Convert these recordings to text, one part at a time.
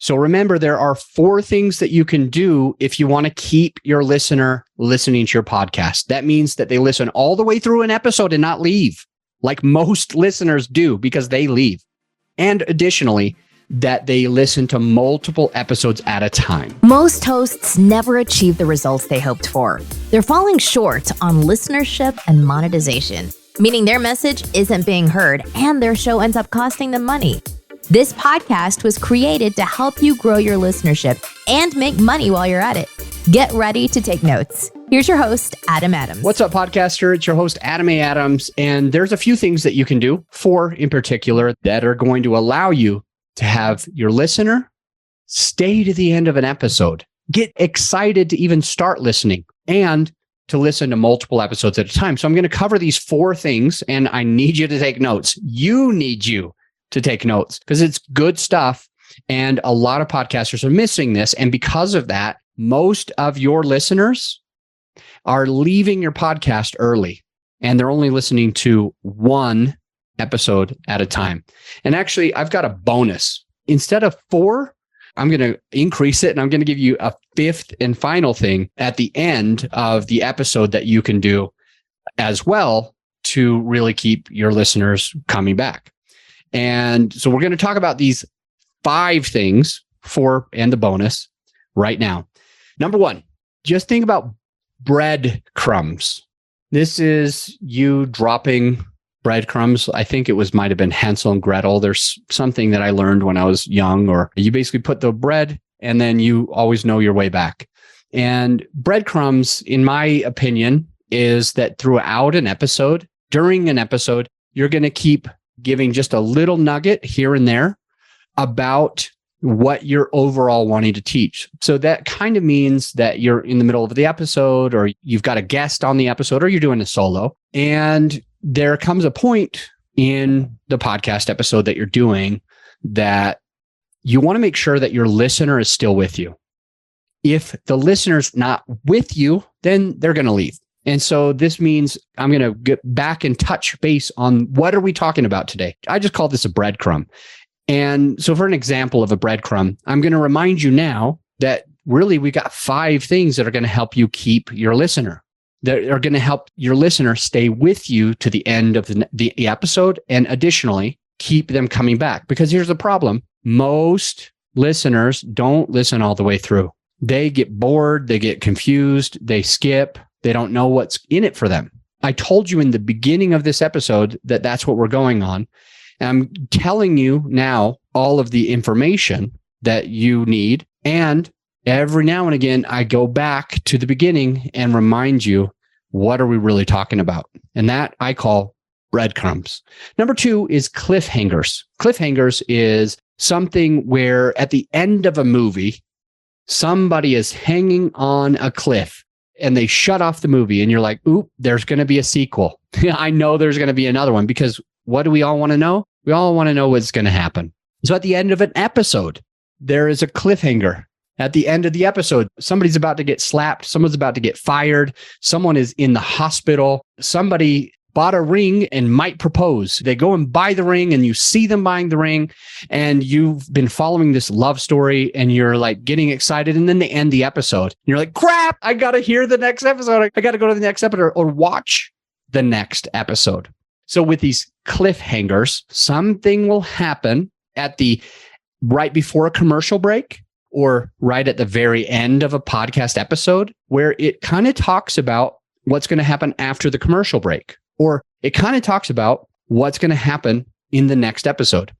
So remember, there are 4 things that you can do if you want to keep your listener listening to your podcast. That means that they listen all the way through an episode and not leave, like most listeners do, because they leave. And additionally, that they listen to multiple episodes at a time. Most hosts never achieve the results they hoped for. They're falling short on listenership and monetization, meaning their message isn't being heard and their show ends up costing them money. This podcast was created to help you grow your listenership and make money while you're at it. Get ready to take notes. Here's your host, Adam Adams. What's up, podcaster? It's your host, Adam A. Adams. And there's a few things that you can do, 4 in particular, that are going to allow you to have your listener stay to the end of an episode, get excited to even start listening, and to listen to multiple episodes at a time. So I'm going to cover these 4 things, and I need you to take notes. You need you to take notes because it's good stuff. And a lot of podcasters are missing this. And because of that, most of your listeners are leaving your podcast early and they're only listening to 1 episode at a time. And actually, I've got a bonus. Instead of 4, I'm going to increase it and I'm going to give you a 5th and final thing at the end of the episode that you can do as well to really keep your listeners coming back. And so we're going to talk about these 5 things, 4 and the bonus right now. Number 1, just think about breadcrumbs. This is you dropping breadcrumbs. I think it might have been Hansel and Gretel. There's something that I learned when I was young, or you basically put the bread and then you always know your way back. And breadcrumbs, in my opinion, is that throughout an episode, during an episode, you're going to keep giving just a little nugget here and there about what you're overall wanting to teach. So that kind of means that you're in the middle of the episode, or you've got a guest on the episode, or you're doing a solo. And there comes a point in the podcast episode that you're doing that you want to make sure that your listener is still with you. If the listener's not with you, then they're going to leave. And so this means I'm going to get back and touch base on what are we talking about today. I just call this a breadcrumb. And so for an example of a breadcrumb, I'm going to remind you now that really we got 5 things that are going to help you keep your listener, that are going to help your listener stay with you to the end of the episode, and additionally, keep them coming back. Because here's the problem. Most listeners don't listen all the way through. They get bored, they get confused, they skip. They don't know what's in it for them. I told you in the beginning of this episode that that's what we're going on. And I'm telling you now all of the information that you need. And every now and again, I go back to the beginning and remind you, what are we really talking about? And that I call breadcrumbs. Number 2 is cliffhangers. Cliffhangers is something where at the end of a movie, somebody is hanging on a cliff and they shut off the movie and you're like, oop, there's going to be a sequel. I know there's going to be another one, because what do we all want to know? We all want to know what's going to happen. So at the end of an episode, there is a cliffhanger. At the end of the episode, somebody's about to get slapped. Someone's about to get fired. Someone is in the hospital. Somebody bought a ring and might propose. They go and buy the ring and you see them buying the ring and you've been following this love story and you're like getting excited, and then they end the episode. And you're like, crap, I got to hear the next episode. I got to go to the next episode or watch the next episode. So with these cliffhangers, something will happen at the right before a commercial break or right at the very end of a podcast episode where it kind of talks about what's going to happen after the commercial break, or it kind of talks about what's going to happen in the next episode.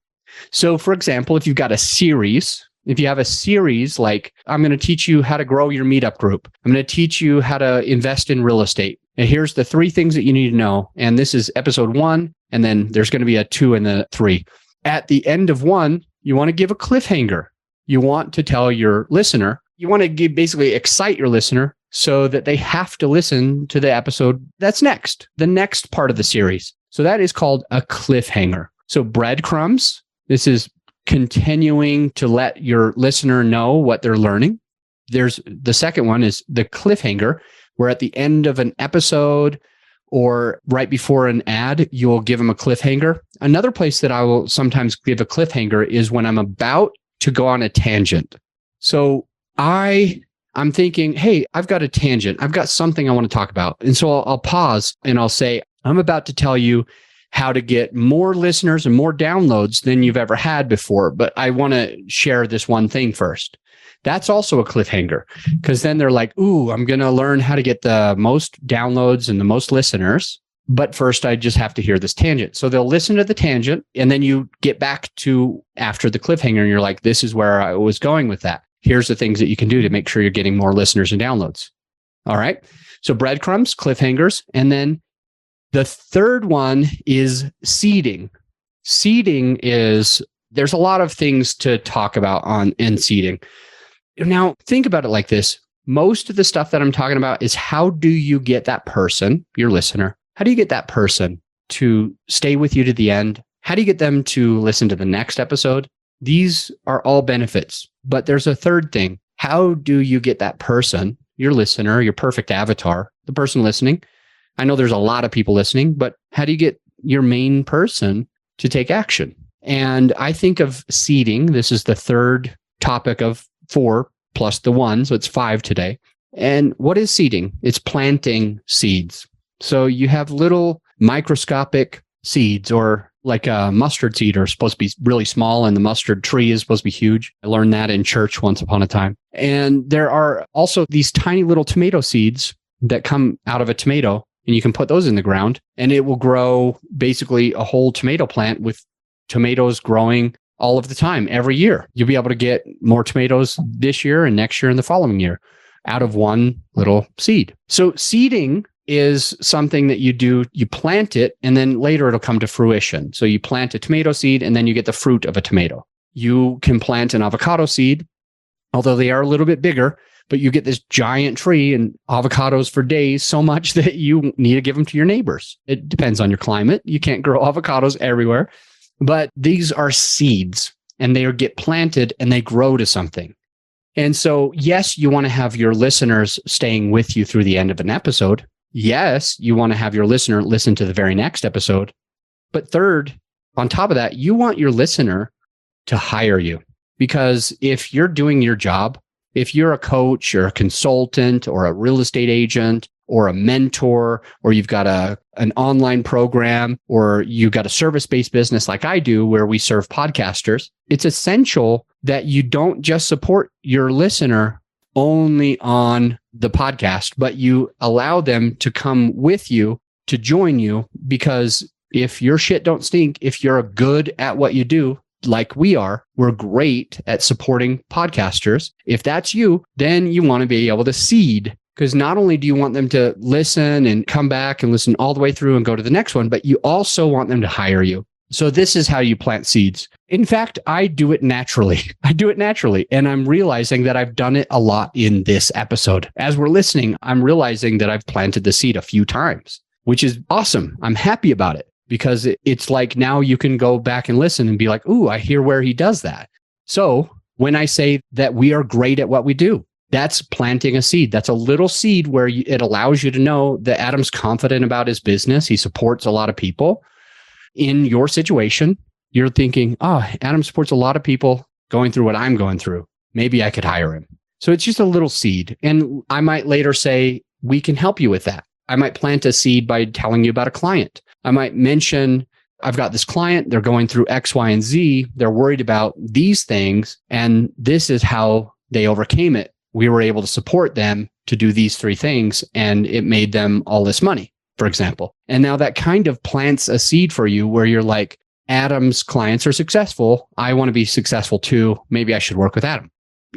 So for example, if you've got a series, if you have a series like, I'm going to teach you how to grow your meetup group. I'm going to teach you how to invest in real estate. And here's the 3 things that you need to know. And this is episode 1. And then there's going to be a 2 and a 3. At the end of 1, you want to give a cliffhanger. You want to tell your listener, you want to basically excite your listener so that they have to listen to the episode that's next, the next part of the series. So that is called a cliffhanger. So breadcrumbs, this is continuing to let your listener know what they're learning. There's the second one is the cliffhanger, where at the end of an episode or right before an ad, you'll give them a cliffhanger. Another place that I will sometimes give a cliffhanger is when I'm about to go on a tangent. So I'm thinking, hey, I've got a tangent. I've got something I want to talk about. And so I'll pause and I'll say, I'm about to tell you how to get more listeners and more downloads than you've ever had before. But I want to share this one thing first. That's also a cliffhanger, because then they're like, ooh, I'm going to learn how to get the most downloads and the most listeners. But first, I just have to hear this tangent. So they'll listen to the tangent, and then you get back to after the cliffhanger, and you're like, this is where I was going with that. Here's the things that you can do to make sure you're getting more listeners and downloads. All right. So breadcrumbs, cliffhangers. And then the third one is seeding. Seeding is, there's a lot of things to talk about in seeding. Now, think about it like this. Most of the stuff that I'm talking about is how do you get that person, your listener, how do you get that person to stay with you to the end? How do you get them to listen to the next episode? These are all benefits, but there's a third thing. How do you get that person, your listener, your perfect avatar, the person listening? I know there's a lot of people listening, but how do you get your main person to take action? And I think of seeding. This is the third topic of 4 plus the 1. So it's 5 today. And what is seeding? It's planting seeds. So you have little microscopic seeds, or like a mustard seed are supposed to be really small, and the mustard tree is supposed to be huge. I learned that in church once upon a time. And there are also these tiny little tomato seeds that come out of a tomato, and you can put those in the ground, and it will grow basically a whole tomato plant with tomatoes growing all of the time, every year. You'll be able to get more tomatoes this year and next year and the following year out of one little seed. So seeding is something that you do, you plant it, and then later it'll come to fruition. So you plant a tomato seed, and then you get the fruit of a tomato. You can plant an avocado seed, although they are a little bit bigger, but you get this giant tree and avocados for days, so much that you need to give them to your neighbors. It depends on your climate. You can't grow avocados everywhere, but these are seeds, and they get planted and they grow to something. And so, yes, you want to have your listeners staying with you through the end of an episode. Yes, you want to have your listener listen to the very next episode. But third, on top of that, you want your listener to hire you. Because if you're doing your job, if you're a coach or a consultant or a real estate agent or a mentor, or you've got an online program, or you've got a service-based business like I do where we serve podcasters, it's essential that you don't just support your listener only on the podcast, but you allow them to come with you, to join you, because if your shit don't stink, if you're good at what you do, like we are, we're great at supporting podcasters. If that's you, then you want to be able to seed, because not only do you want them to listen and come back and listen all the way through and go to the next one, but you also want them to hire you. So this is how you plant seeds. In fact, I do it naturally. And I'm realizing that I've done it a lot in this episode. As we're listening, I'm realizing that I've planted the seed a few times, which is awesome. I'm happy about it, because it's like now you can go back and listen and be like, ooh, I hear where he does that. So when I say that we are great at what we do, that's planting a seed. That's a little seed where it allows you to know that Adam's confident about his business. He supports a lot of people. In your situation, you're thinking, oh, Adam supports a lot of people going through what I'm going through. Maybe I could hire him. So it's just a little seed. And I might later say, we can help you with that. I might plant a seed by telling you about a client. I might mention, I've got this client, they're going through X, Y, and Z. They're worried about these things, and this is how they overcame it. We were able to support them to do these 3 things, and it made them all this money, for example. And now that kind of plants a seed for you where you're like, Adam's clients are successful. I want to be successful too. Maybe I should work with Adam.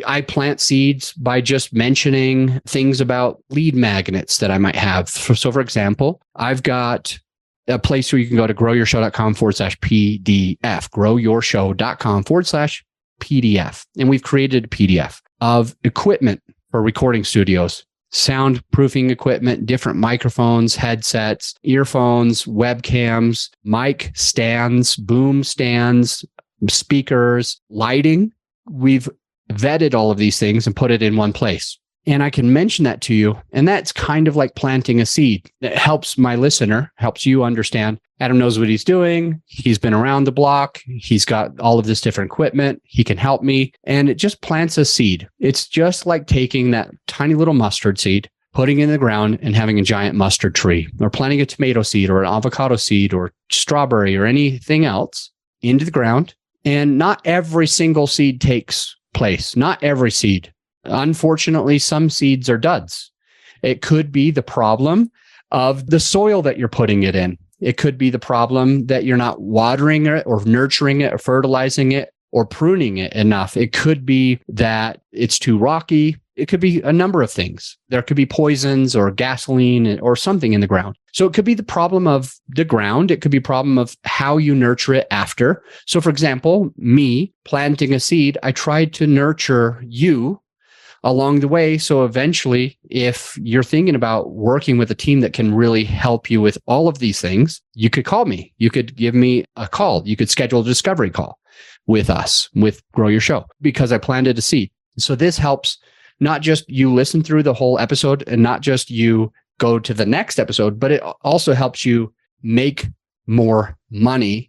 I plant seeds by just mentioning things about lead magnets that I might have. So for example, I've got a place where you can go to growyourshow.com/PDF, growyourshow.com/PDF. And we've created a PDF of equipment for recording studios, soundproofing equipment, different microphones, headsets, earphones, webcams, mic stands, boom stands, speakers, lighting. We've vetted all of these things and put it in one place. And I can mention that to you. And that's kind of like planting a seed. It helps my listener, helps you understand. Adam knows what he's doing. He's been around the block. He's got all of this different equipment. He can help me. And it just plants a seed. It's just like taking that tiny little mustard seed, putting it in the ground and having a giant mustard tree, or planting a tomato seed or an avocado seed or strawberry or anything else into the ground. And not every single seed takes place. Not every seed. Unfortunately, some seeds are duds. It could be the problem of the soil that you're putting it in. It could be the problem that you're not watering it or nurturing it or fertilizing it or pruning it enough. It could be that it's too rocky. It could be a number of things. There could be poisons or gasoline or something in the ground. So it could be the problem of the ground. It could be a problem of how you nurture it after. So for example, me planting a seed, I tried to nurture you along the way. So eventually, if you're thinking about working with a team that can really help you with all of these things, you could call me. You could give me a call. You could schedule a discovery call with us, with Grow Your Show, because I planted a seed. So this helps not just you listen through the whole episode and not just you go to the next episode, but it also helps you make more money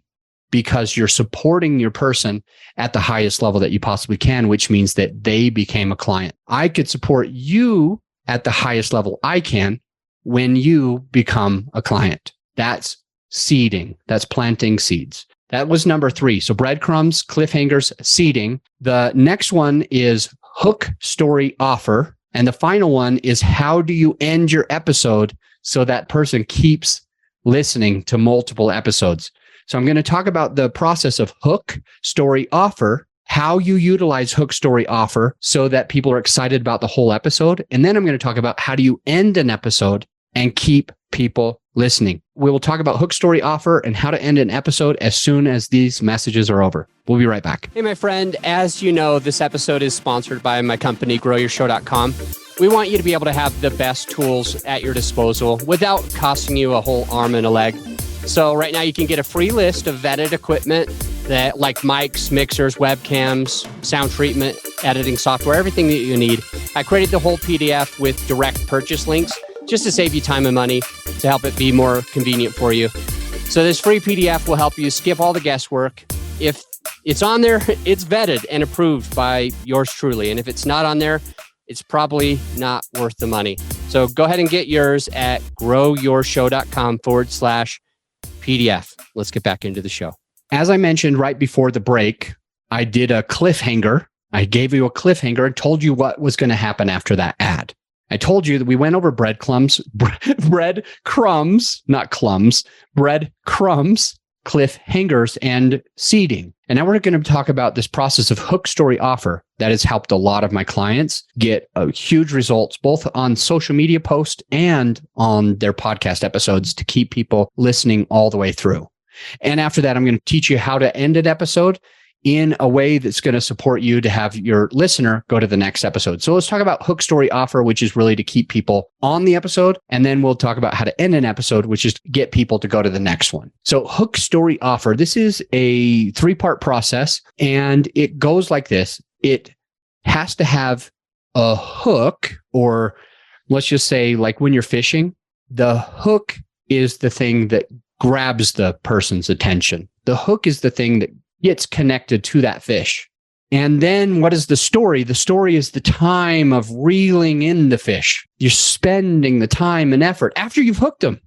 because you're supporting your person at the highest level that you possibly can, which means that they became a client. I could support you at the highest level I can when you become a client. That's seeding. That's planting seeds. That was number 3. So breadcrumbs, cliffhangers, seeding. The next one is hook, story, offer. And the final one is how do you end your episode so that person keeps listening to multiple episodes? So I'm going to talk about the process of hook, story, offer, how you utilize hook, story, offer so that people are excited about the whole episode. And then I'm going to talk about how do you end an episode and keep people listening. We will talk about hook, story, offer and how to end an episode as soon as these messages are over. We'll be right back. Hey, my friend, as you know, this episode is sponsored by my company, growyourshow.com. We want you to be able to have the best tools at your disposal without costing you a whole arm and a leg. So right now you can get a free list of vetted equipment that like mics, mixers, webcams, sound treatment, editing software, everything that you need. I created the whole PDF with direct purchase links just to save you time and money, to help it be more convenient for you. So this free PDF will help you skip all the guesswork. If it's on there, it's vetted and approved by yours truly. And if it's not on there, it's probably not worth the money. So go ahead and get yours at growyourshow.com/PDF. Let's get back into the show. As I mentioned right before the break, I did a cliffhanger. I gave you a cliffhanger and told you what was going to happen after that ad. I told you that we went over breadcrumbs, not clums, breadcrumbs, cliffhangers, and seeding. And now we're going to talk about this process of hook, story, offer that has helped a lot of my clients get huge results, both on social media posts and on their podcast episodes to keep people listening all the way through. And after that, I'm going to teach you how to end an episode in a way that's going to support you to have your listener go to the next episode. So let's talk about hook, story, offer, which is really to keep people on the episode. And then we'll talk about how to end an episode, which is to get people to go to the next one. So hook, story, offer. This is a 3-part process and it goes like this. It has to have a hook, or let's just say like when you're fishing, the hook is the thing that grabs the person's attention. The hook is the thing that gets connected to that fish. And then what is the story? The story is the time of reeling in the fish. You're spending the time and effort after you've hooked them.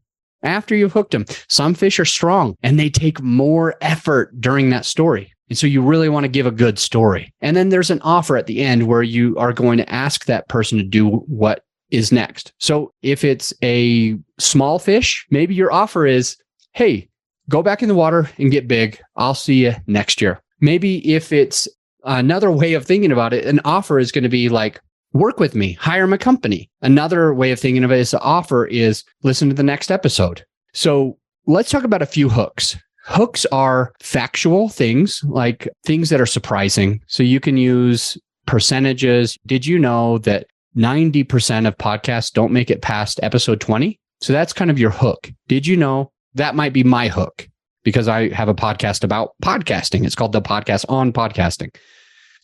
Some fish are strong and they take more effort during that story. And so you really want to give a good story. And then there's an offer at the end where you are going to ask that person to do what is next. So if it's a small fish, maybe your offer is, hey, go back in the water and get big. I'll see you next year. Maybe if it's another way of thinking about it, an offer is going to be like, work with me, hire my company. Another way of thinking of it as an offer is listen to the next episode. So let's talk about a few hooks. Hooks are factual things, like things that are surprising. So you can use percentages. Did you know that 90% of podcasts don't make it past episode 20? So that's kind of your hook. Did you know? That might be my hook because I have a podcast about podcasting. It's called The Podcast on Podcasting.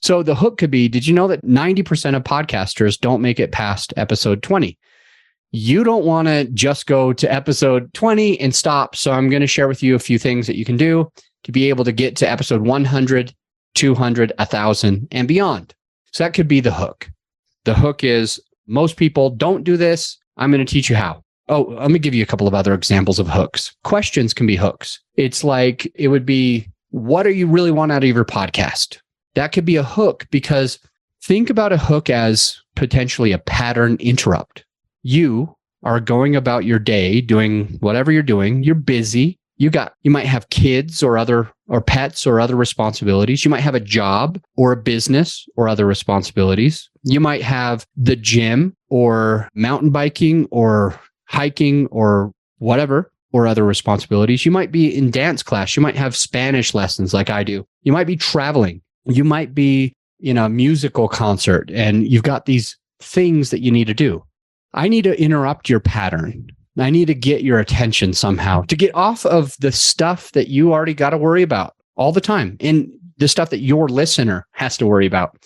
So the hook could be, did you know that 90% of podcasters don't make it past episode 20? You don't want to just go to episode 20 and stop. So I'm going to share with you a few things that you can do to be able to get to episode 100, 200, 1,000, and beyond. So that could be the hook. The hook is, most people don't do this. I'm going to teach you how. Oh, let me give you a couple of other examples of hooks. Questions can be hooks. It's like, it would be, what do you really want out of your podcast? That could be a hook, because think about a hook as potentially a pattern interrupt. You are going about your day doing whatever you're doing. You're busy. You might have kids or pets or other responsibilities. You might have a job or a business or other responsibilities. You might have the gym or mountain biking or hiking or whatever, or other responsibilities. You might be in dance class. You might have Spanish lessons like I do. You might be traveling. You might be in a musical concert, and you've got these things that you need to do. I need to interrupt your pattern. I need to get your attention somehow to get off of the stuff that you already got to worry about all the time, and the stuff that your listener has to worry about.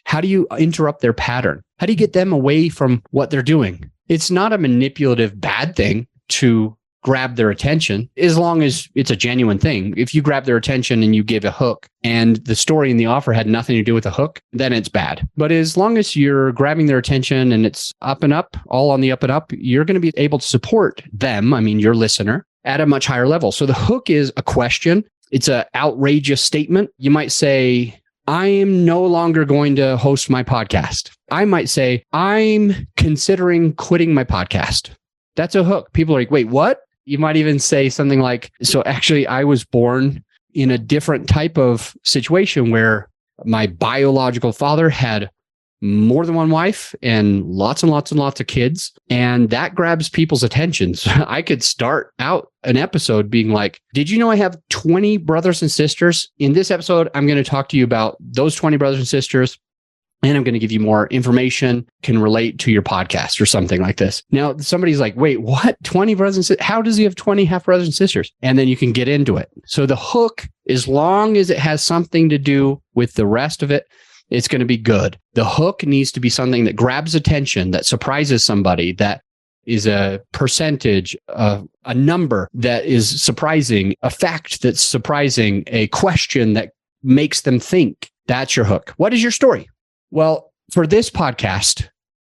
How do you interrupt their pattern? How do you get them away from what they're doing? It's not a manipulative bad thing to grab their attention, as long as it's a genuine thing. If you grab their attention and you give a hook and the story and the offer had nothing to do with the hook, then it's bad. But as long as you're grabbing their attention and it's up and up, all on the up and up, you're going to be able to support them, your listener, at a much higher level. So the hook is a question. It's an outrageous statement. You might say, I am no longer going to host my podcast. I might say, I'm considering quitting my podcast. That's a hook. People are like, wait, what? You might even say something like, so actually, I was born in a different type of situation where my biological father had more than one wife and lots of kids. And that grabs people's attention. So I could start out an episode being like, did you know I have 20 brothers and sisters? In this episode, I'm going to talk to you about those 20 brothers and sisters. And I'm going to give you more information can relate to your podcast or something like this. Now, somebody's like, wait, what? 20 brothers and sisters? How does he have 20 half brothers and sisters? And then you can get into it. So the hook, as long as it has something to do with the rest of it, it's going to be good. The hook needs to be something that grabs attention, that surprises somebody, that is a percentage, a number that is surprising, a fact that's surprising, a question that makes them think. That's your hook. What is your story? Well, for this podcast,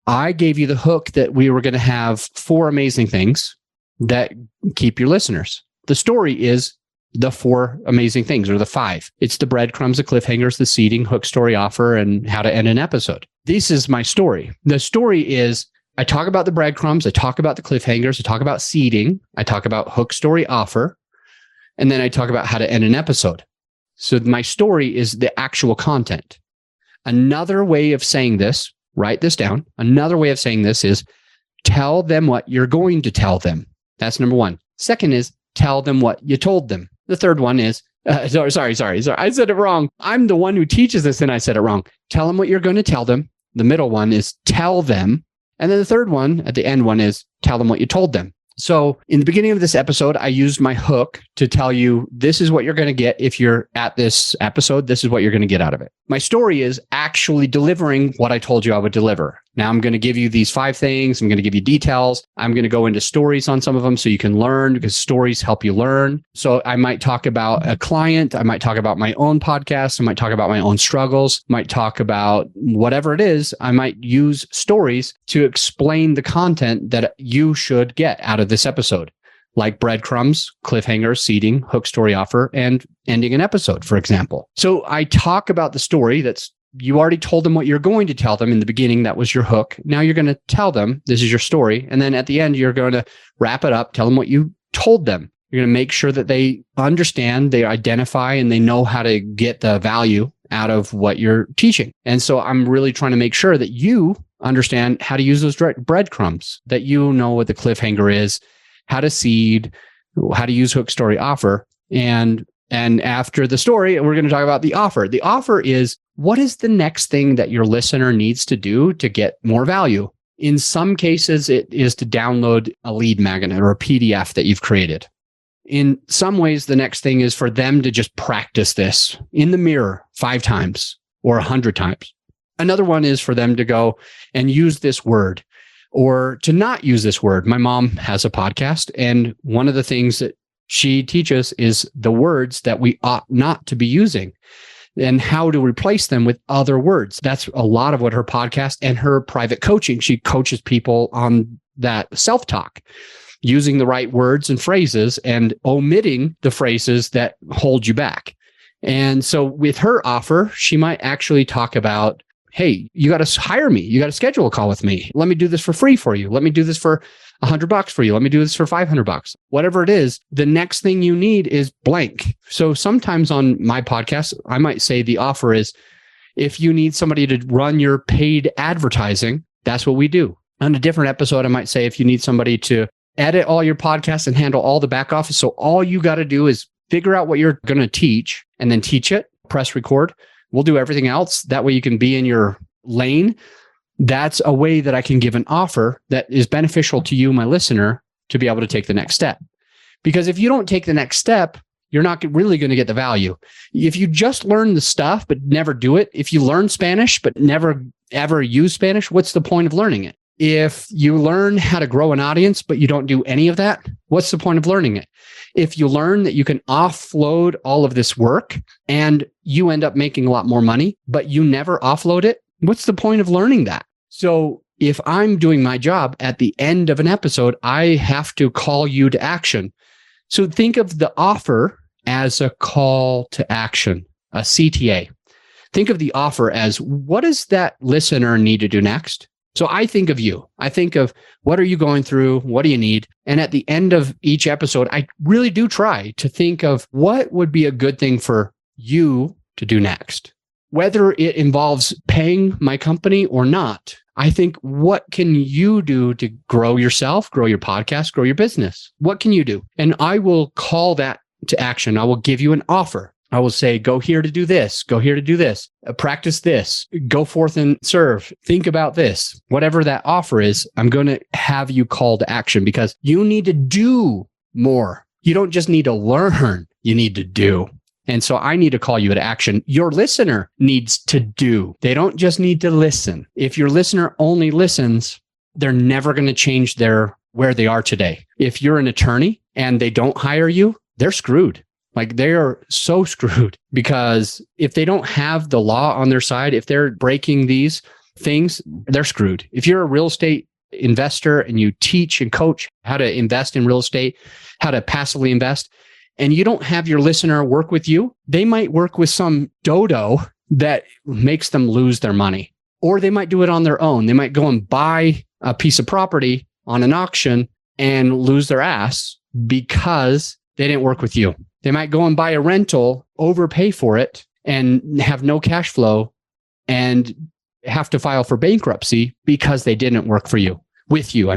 I gave you the hook that we were going to have 4 amazing things that keep your listeners. The story is the 4 amazing things, or the 5. It's the breadcrumbs, the cliffhangers, the seeding, hook, story, offer, and how to end an episode. This is my story. The story is, I talk about the breadcrumbs, I talk about the cliffhangers, I talk about seeding, I talk about hook, story, offer, and then I talk about how to end an episode. So my story is the actual content. Another way of saying this, write this down. Another way of saying this is tell them what you're going to tell them. That's number 1. Second is tell them what you told them. The third one is, sorry. I said it wrong. I'm the one who teaches this and I said it wrong. Tell them what you're going to tell them. The middle one is tell them. And then the third one, at the end one, is tell them what you told them. So in the beginning of this episode, I used my hook to tell you, this is what you're going to get if you're at this episode. This is what you're going to get out of it. My story is actually delivering what I told you I would deliver. Now I'm going to give you these 5 things. I'm going to give you details. I'm going to go into stories on some of them so you can learn, because stories help you learn. So I might talk about a client. I might talk about my own podcast. I might talk about my own struggles. I might talk about whatever it is. I might use stories to explain the content that you should get out of this episode, like breadcrumbs, cliffhangers, seeding, hook, story, offer, and ending an episode, for example. So I talk about the story that's, you already told them what you're going to tell them in the beginning. That was your hook. Now you're going to tell them this is your story. And then at the end, you're going to wrap it up, tell them what you told them. You're going to make sure that they understand, they identify, and they know how to get the value out of what you're teaching. And so I'm really trying to make sure that you understand how to use those breadcrumbs, that you know what the cliffhanger is, how to seed, how to use hook, story, offer. And after the story, we're going to talk about the offer. The offer is, what is the next thing that your listener needs to do to get more value? In some cases, it is to download a lead magnet or a PDF that you've created. In some ways, the next thing is for them to just practice this in the mirror 5 times. or 100 times. Another one is for them to go and use this word or to not use this word. My mom has a podcast, and one of the things that she teaches is the words that we ought not to be using and how to replace them with other words. That's a lot of what her podcast and her private coaching. She coaches people on that self-talk, using the right words and phrases and omitting the phrases that hold you back. And so with her offer, she might actually talk about, hey, you got to hire me. You got to schedule a call with me. Let me do this for free for you. Let me do this for $100 for you. Let me do this for $500. Whatever it is, the next thing you need is blank. So sometimes on my podcast, I might say the offer is, if you need somebody to run your paid advertising, that's what we do. On a different episode, I might say, if you need somebody to edit all your podcasts and handle all the back office. So all you got to do is figure out what you're going to teach and then teach it, press record. We'll do everything else. That way you can be in your lane. That's a way that I can give an offer that is beneficial to you, my listener, to be able to take the next step. Because if you don't take the next step, you're not really going to get the value. If you just learn the stuff, but never do it, if you learn Spanish, but never ever use Spanish, what's the point of learning it? If you learn how to grow an audience, but you don't do any of that, what's the point of learning it? If you learn that you can offload all of this work and you end up making a lot more money, but you never offload it, what's the point of learning that? So if I'm doing my job at the end of an episode, I have to call you to action. So think of the offer as a call to action, a CTA. Think of the offer as, what does that listener need to do next? So I think of you. I think of, what are you going through? What do you need? And at the end of each episode, I really do try to think of what would be a good thing for you to do next. Whether it involves paying my company or not, I think, what can you do to grow yourself, grow your podcast, grow your business? What can you do? And I will call that to action. I will give you an offer. I will say, go here to do this, go here to do this, practice this, go forth and serve, think about this. Whatever that offer is, I'm going to have you call to action, because you need to do more. You don't just need to learn, you need to do. And so I need to call you to action. Your listener needs to do. They don't just need to listen. If your listener only listens, they're never going to change where they are today. If you're an attorney and they don't hire you, they're screwed. Like, they are so screwed, because if they don't have the law on their side, if they're breaking these things, they're screwed. If you're a real estate investor and you teach and coach how to invest in real estate, how to passively invest, and you don't have your listener work with you, they might work with some dodo that makes them lose their money. Or they might do it on their own. They might go and buy a piece of property on an auction and lose their ass because they didn't work with you. They might go and buy a rental, overpay for it, and have no cash flow and have to file for bankruptcy because they didn't work for you. With you.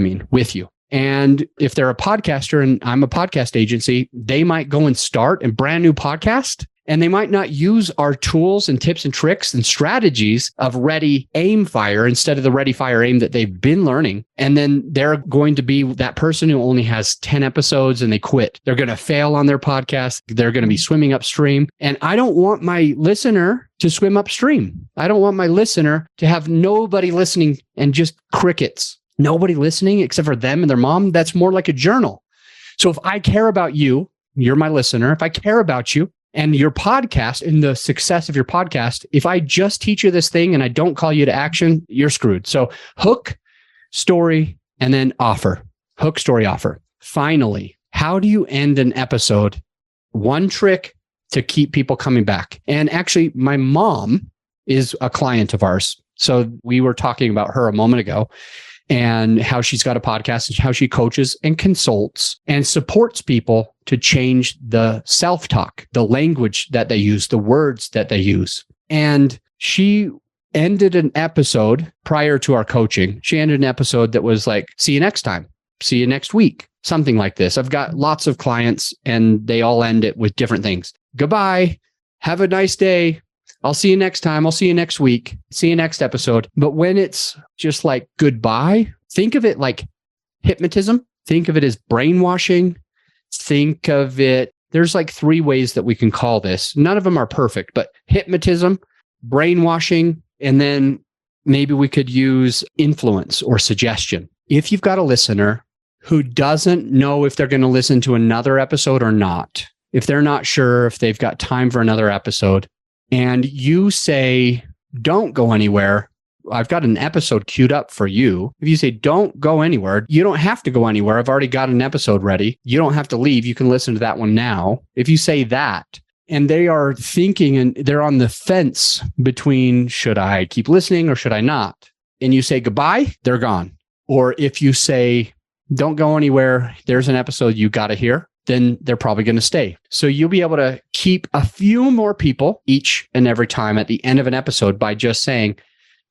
And if they're a podcaster and I'm a podcast agency, they might go and start a brand new podcast, and they might not use our tools and tips and tricks and strategies of ready, aim, fire instead of the ready, fire, aim that they've been learning. And then they're going to be that person who only has 10 episodes and they quit. They're going to fail on their podcast. They're going to be swimming upstream. And I don't want my listener to swim upstream. I don't want my listener to have nobody listening and just crickets. Nobody listening except for them and their mom. That's more like a journal. So if I care about you, you're my listener. If I care about you and your podcast and the success of your podcast, if I just teach you this thing and I don't call you to action, you're screwed. So hook, story, and then offer. Hook, story, offer. Finally, how do you end an episode? One trick to keep people coming back. And actually, my mom is a client of ours. So we were talking about her a moment ago, and how she's got a podcast and how she coaches and consults and supports people to change the self-talk, the language that they use, the words that they use. And she ended an episode prior to our coaching. She ended an episode that was like, see you next time, see you next week, something like this. I've got lots of clients and they all end it with different things. Goodbye. Have a nice day. I'll see you next time. I'll see you next week. See you next episode. But when it's just like goodbye, think of it like hypnotism. Think of it as brainwashing. Think of it. There's like 3 ways that we can call this. None of them are perfect, but hypnotism, brainwashing, and then maybe we could use influence or suggestion. If you've got a listener who doesn't know if they're going to listen to another episode or not, if they're not sure if they've got time for another episode, and you say, don't go anywhere, I've got an episode queued up for you. If you say, don't go anywhere, you don't have to go anywhere. I've already got an episode ready. You don't have to leave. You can listen to that one now. If you say that, and they are thinking and they're on the fence between, should I keep listening or should I not? And you say goodbye, they're gone. Or if you say, don't go anywhere, there's an episode you got to hear, then they're probably going to stay. So you'll be able to keep a few more people each and every time at the end of an episode by just saying,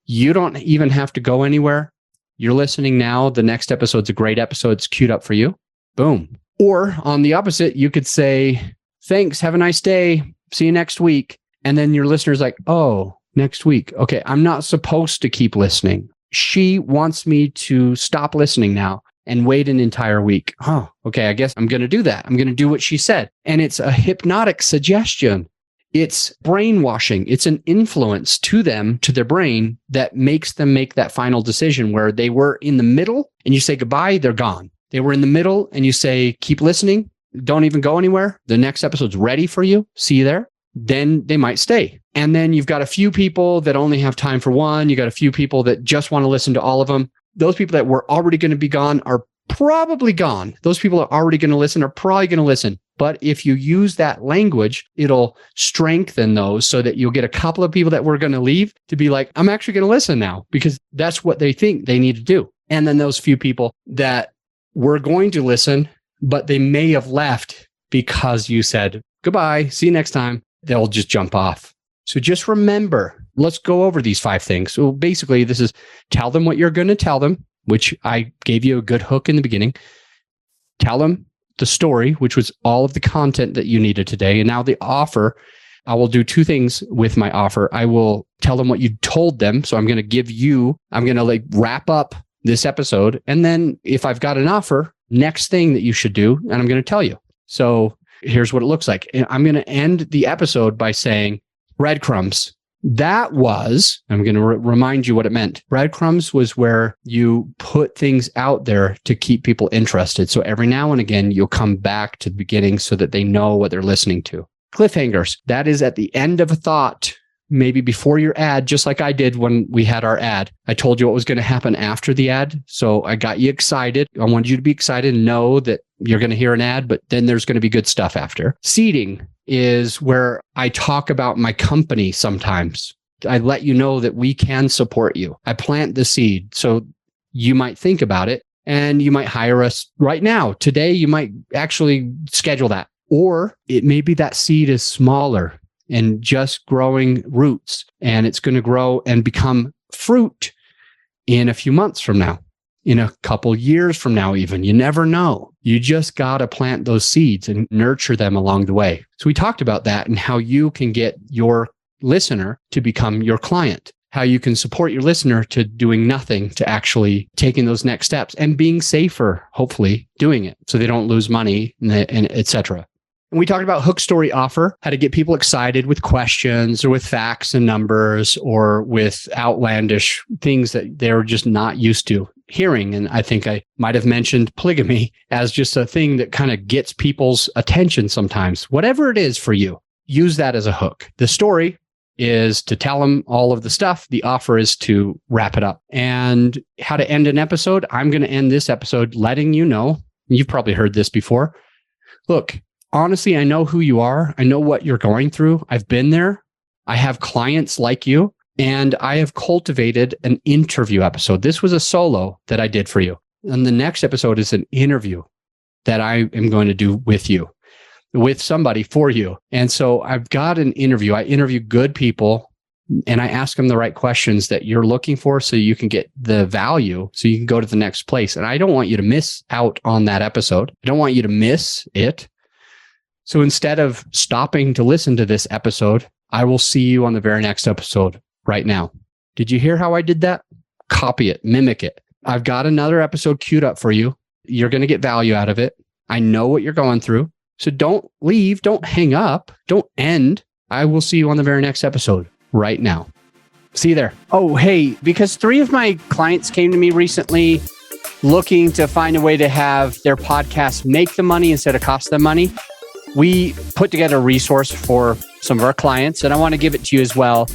you don't even have to go anywhere. You're listening now. The next episode's a great episode. It's queued up for you. Boom. Or on the opposite, you could say, thanks. Have a nice day. See you next week. And then your listener's like, oh, next week. Okay. I'm not supposed to keep listening. She wants me to stop listening now and wait an entire week. Oh, okay. I guess I'm going to do that. I'm going to do what she said. And it's a hypnotic suggestion. It's brainwashing. It's an influence to them, to their brain, that makes them make that final decision where they were in the middle and you say goodbye, they're gone. They were in the middle and you say, keep listening. Don't even go anywhere. The next episode's ready for you. See you there. Then they might stay. And then you've got a few people that only have time for one. You got a few people that just want to listen to all of them. Those people that were already going to be gone are probably gone. Those people that are already going to listen are probably going to listen. But if you use that language, it'll strengthen those so that you'll get a couple of people that were going to leave to be like, I'm actually going to listen now, because that's what they think they need to do. And then those few people that were going to listen, but they may have left because you said, goodbye, see you next time, they'll just jump off. So just remember, let's go over these 5 things. So basically, this is tell them what you're going to tell them, which I gave you a good hook in the beginning. Tell them the story, which was all of the content that you needed today. And now the offer, I will do 2 things with my offer. I will tell them what you told them. So I'm going to wrap up this episode. And then if I've got an offer, next thing that you should do, and I'm going to tell you. So here's what it looks like. And I'm going to end the episode by saying breadcrumbs. That was, I'm going to remind you what it meant. Breadcrumbs was where you put things out there to keep people interested. So every now and again, you'll come back to the beginning so that they know what they're listening to. Cliffhangers, that is at the end of a thought, maybe before your ad, just like I did when we had our ad. I told you what was going to happen after the ad. So I got you excited. I wanted you to be excited and know that you're going to hear an ad, but then there's going to be good stuff after. Seeding is where I talk about my company sometimes. I let you know that we can support you. I plant the seed. So you might think about it and you might hire us right now. Today, you might actually schedule that. Or it may be that seed is smaller and just growing roots, and it's going to grow and become fruit in a few months from now, in a couple years from now, even. You never know. You just got to plant those seeds and nurture them along the way. So we talked about that and how you can get your listener to become your client, how you can support your listener to doing nothing, to actually taking those next steps and being safer, hopefully doing it so they don't lose money and et cetera. And we talked about hook story offer, how to get people excited with questions or with facts and numbers or with outlandish things that they're just not used to hearing. And I think I might have mentioned polygamy as just a thing that kind of gets people's attention sometimes. Whatever it is for you, use that as a hook. The story is to tell them all of the stuff. The offer is to wrap it up. And how to end an episode, I'm going to end this episode letting you know, you've probably heard this before. Look, honestly, I know who you are. I know what you're going through. I've been there. I have clients like you, and I have cultivated an interview episode. This was a solo that I did for you. And the next episode is an interview that I am going to do with you, with somebody for you. And so I've got an interview. I interview good people and I ask them the right questions that you're looking for so you can get the value so you can go to the next place. And I don't want you to miss out on that episode. I don't want you to miss it. So instead of stopping to listen to this episode, I will see you on the very next episode right now. Did you hear how I did that? Copy it, mimic it. I've got another episode queued up for you. You're going to get value out of it. I know what you're going through. So don't leave, don't hang up, don't end. I will see you on the very next episode right now. See you there. Oh, hey, because 3 of my clients came to me recently looking to find a way to have their podcast make them money instead of cost them money, we put together a resource for some of our clients, and I want to give it to you as well.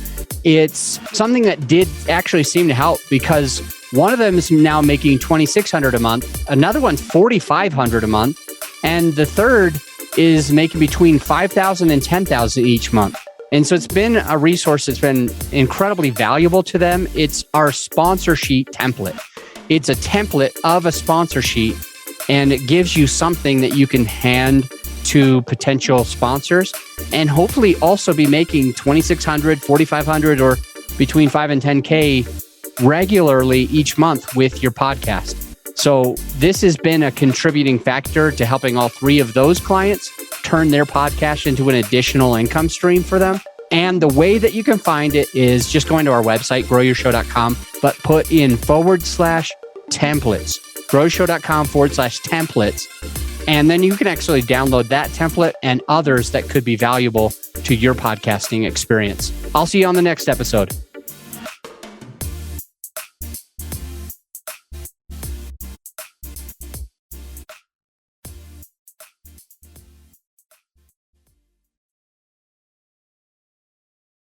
It's something that did actually seem to help because one of them is now making $2,600 a month, another one's $4,500 a month, and the third is making between $5,000 and $10,000 each month. And so it's been a resource that's been incredibly valuable to them. It's our sponsor sheet template. It's a template of a sponsor sheet, and it gives you something that you can hand to potential sponsors and hopefully also be making $2,600, $4,500, or between $5,000 and $10,000 regularly each month with your podcast. So this has been a contributing factor to helping all 3 of those clients turn their podcast into an additional income stream for them. And the way that you can find it is just going to our website, growyourshow.com, but put in /templates, growyourshow.com/templates. And then you can actually download that template and others that could be valuable to your podcasting experience. I'll see you on the next episode.